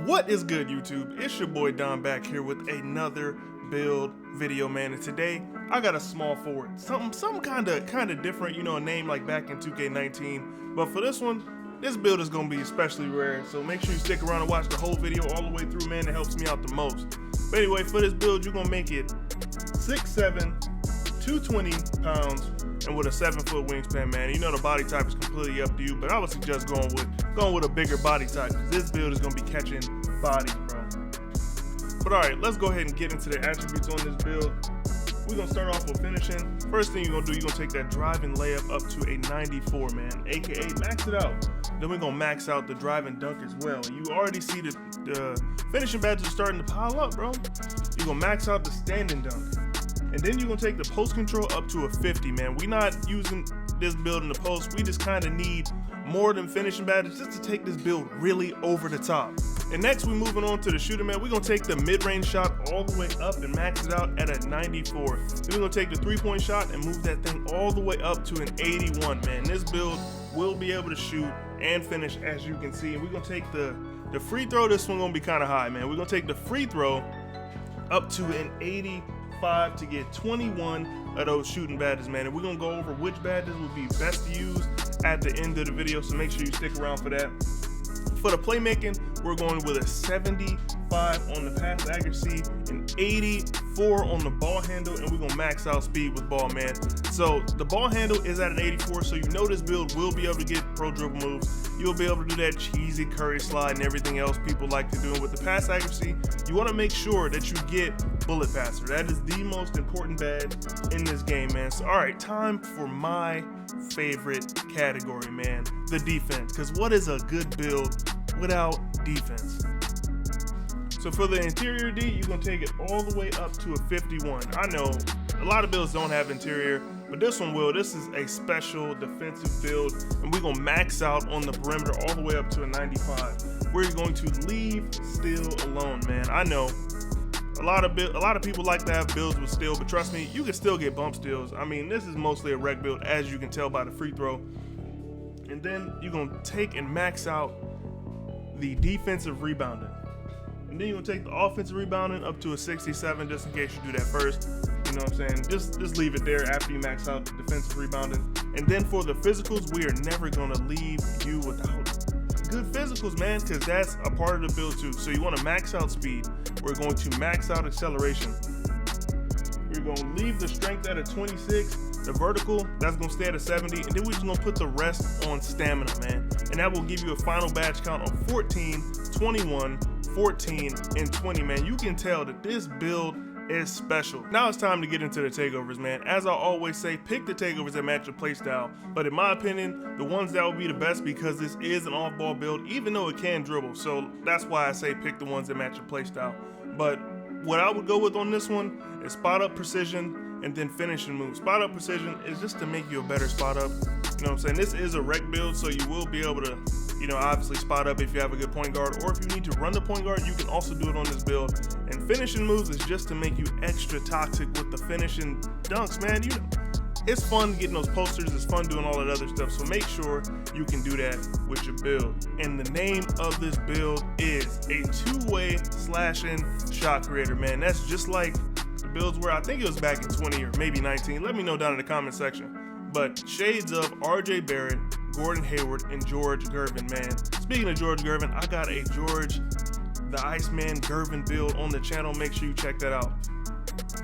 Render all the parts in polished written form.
What is good, YouTube? It's your boy Don back here with another build video, man. And today I got a small forward, some kind of different, you know, a name like back in 2K19. But for this one, this build is gonna be especially rare. So make sure you stick around and watch the whole video all the way through, man. It helps me out the most. But anyway, for this build, you're gonna make it 6'7", 220 pounds, and with a 7-foot wingspan, man. You know the body type is completely up to you, but I would suggest going with a bigger body type, because this build is gonna be catching bodies, bro. But all right, let's go ahead and get into the attributes on this build. We're gonna start off with finishing. First thing you're gonna do, you're gonna take that driving layup up to a 94, man, aka max it out. Then we're gonna max out the drive and dunk as well. And you already see the finishing badges are starting to pile up, bro. You're gonna max out the standing dunk. And then you're gonna take the post control up to a 50, man. We're not using this build in the post. We just kind of need more than finishing badges just to take this build really over the top. And next we're moving on to the shooter, man. We're gonna take the mid-range shot all the way up and max it out at a 94. Then we're gonna take the 3-point shot and move that thing all the way up to an 81, man. This build will be able to shoot and finish, as you can see. And we're gonna take the free throw. This one gonna be kind of high, man. We're gonna take the free throw up to an 85 to get 21 of those shooting badges, man. And we're gonna go over which badges would be best to use at the end of the video, so make sure you stick around for that. For the playmaking, we're going with a 75 on the pass accuracy, an 84 on the ball handle, and we're gonna max out speed with ball, man. So the ball handle is at an 84, so you know this build will be able to get pro dribble moves. You'll be able to do that cheesy Curry slide and everything else people like to do. And with the pass accuracy, you wanna make sure that you get bullet passer. That is the most important badge in this game, man. So all right, time for my favorite category, man, the defense. Because what is a good build without defense? So for the interior D, you're gonna take it all the way up to a 51. I know a lot of builds don't have interior, but this one will. This is a special defensive build, and we're gonna max out on the perimeter all the way up to a 95. We're going to leave steal alone, man. I know a lot of people like to have builds with steal, but trust me, you can still get bump steals. I mean, this is mostly a rec build, as you can tell by the free throw. And then you're gonna take and max out the defensive rebounding. And then you're gonna take the offensive rebounding up to a 67, just in case you do that first. You know what I'm saying? Just leave it there after you max out the defensive rebounding. And then for the physicals, we are never gonna leave you without good physicals, man, because that's a part of the build too. So you want to max out speed. We're going to max out acceleration. We're going to leave the strength at a 26. The vertical, that's going to stay at a 70. And then we're just going to put the rest on stamina, man. And that will give you a final badge count of 14, 21, 14, and 20, man. You can tell that this build is special. Now it's time to get into the takeovers, man. As I always say, pick the takeovers that match your playstyle. But in my opinion, the ones that will be the best, because this is an off-ball build, even though it can dribble. So that's why I say pick the ones that match your playstyle. But what I would go with on this one is spot up precision and then finishing move. Spot up precision is just to make you a better spot up. You know what I'm saying? This is a rec build, so you will be able to, you know, obviously spot up if you have a good point guard, or if you need to run the point guard, you can also do it on this build. And finishing moves is just to make you extra toxic with the finishing dunks, man. You know, it's fun getting those posters, it's fun doing all that other stuff, so make sure you can do that with your build. And the name of this build is a two-way slashing shot creator, man. That's just like the builds where I think it was back in 20 or maybe 19. Let me know down in the comment section. But shades of RJ Barrett, Gordon Hayward, and George Gervin, man. Speaking of George Gervin, I got a George the Iceman Gervin build on the channel. Make sure you check that out.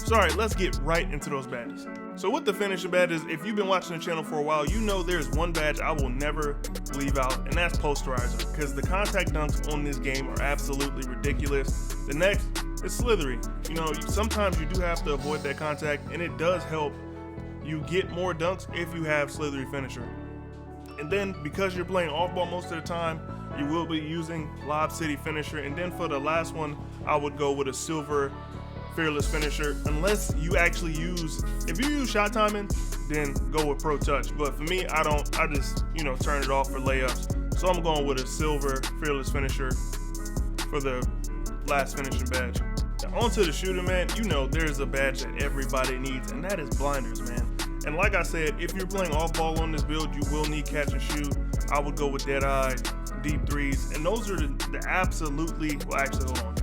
So all right, let's get right into those badges. So with the finishing badges, if you've been watching the channel for a while, you know there's one badge I will never leave out, and that's posterizer, because the contact dunks on this game are absolutely ridiculous. The next is slithery. You know, sometimes you do have to avoid that contact, and it does help you get more dunks if you have slithery finisher. And then because you're playing off ball most of the time, you will be using Lob City finisher. And then for the last one, I would go with a silver fearless finisher, unless you actually use, if you use shot timing, then go with pro touch. But for me, I just, you know, turn it off for layups. So I'm going with a silver fearless finisher for the last finishing badge. Now onto the shooter, man. You know there's a badge that everybody needs, and that is blinders, man. And like I said, if you're playing off ball on this build, you will need catch and shoot. I would go with Deadeye, deep threes, and those are the absolutely, well actually hold on.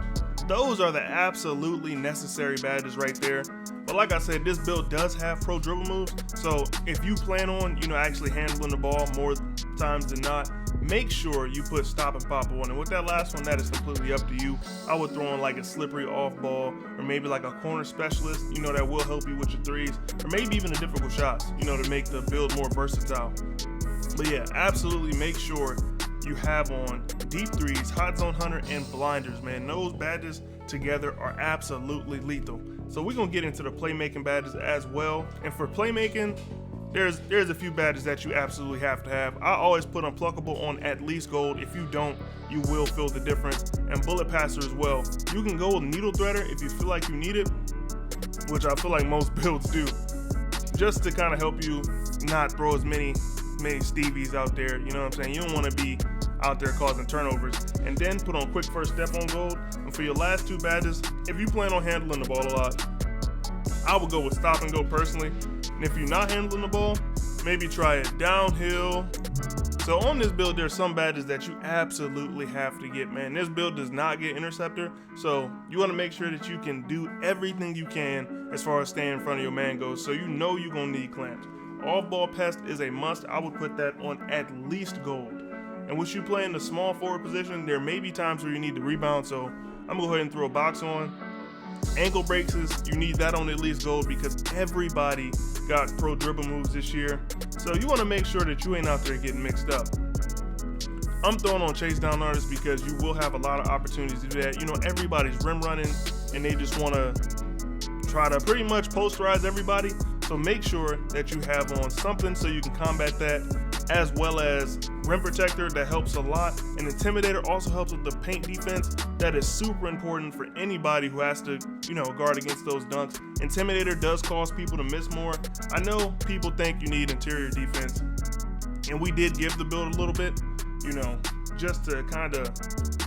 Those are the absolutely necessary badges right there. But like I said, this build does have pro dribble moves, so if you plan on, actually handling the ball more times than not, make sure you put stop and pop on. And with that last one, that is completely up to you. I would throw in like a slippery off ball, or maybe like a corner specialist, that will help you with your threes, or maybe even the difficult shots, to make the build more versatile. But yeah, absolutely make sure you have on deep threes, hot zone hunter, and blinders, man. Those badges together are absolutely lethal. So we're gonna get into the playmaking badges as well. And for playmaking, there's a few badges that you absolutely have to have. I always put unpluckable on at least gold. If you don't, you will feel the difference. And bullet passer as well. You can go with needle threader if you feel like you need it, which I feel like most builds do, just to kind of help you not throw as many Stevies out there. You know what I'm saying? You don't want to be out there causing turnovers. And then put on quick first step on gold. And for your last two badges, if you plan on handling the ball a lot, I would go with stop and go personally. And if you're not handling the ball, maybe try it downhill. So on this build, there's some badges that you absolutely have to get, man. This build does not get interceptor, so you want to make sure that you can do everything you can as far as staying in front of your man goes, so you're gonna need clamps. Off ball pest is a must. I would put that on at least gold. And with you playing the small forward position, there may be times where you need to rebound, so I'm gonna go ahead and throw a box on. Ankle braces, you need that on at least gold because everybody got pro dribble moves this year. So you want to make sure that you ain't out there getting mixed up. I'm throwing on chase down artists because you will have a lot of opportunities to do that. Everybody's rim running and they just want to try to pretty much posterize everybody. So make sure that you have on something so you can combat that, as well as rim protector that helps a lot. And intimidator also helps with the paint defense. That is super important for anybody who has to, guard against those dunks. Intimidator does cause people to miss more. I know people think you need interior defense, and we did give the build a little bit, just to kind of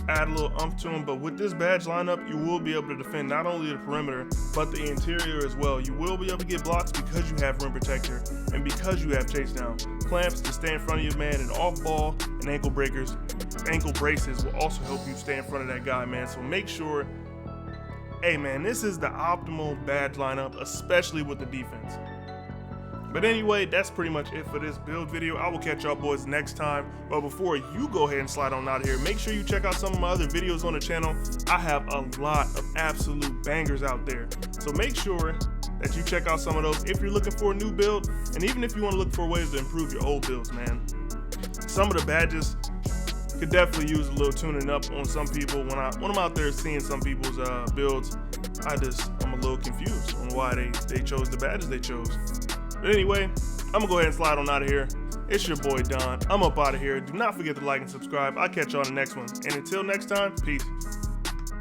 add a little umph to them. But with this badge lineup, you will be able to defend not only the perimeter, but the interior as well. You will be able to get blocks because you have rim protector and because you have chase down. Clamps to stay in front of your man, and off ball and ankle braces will also help you stay in front of that guy, man. So make sure, hey man, this is the optimal badge lineup, especially with the defense. But anyway, that's pretty much it for this build video. I will catch y'all boys next time. But before you go ahead and slide on out of here, make sure you check out some of my other videos on the channel. I have a lot of absolute bangers out there. So make sure that you check out some of those if you're looking for a new build, and even if you want to look for ways to improve your old builds, man. Some of the badges could definitely use a little tuning up on some people. When I'm out there seeing some people's builds, I'm a little confused on why they chose the badges they chose. But anyway, I'm gonna go ahead and slide on out of here. It's your boy Don. I'm up out of here. Do not forget to like and subscribe. I'll catch y'all on the next one. And until next time, peace.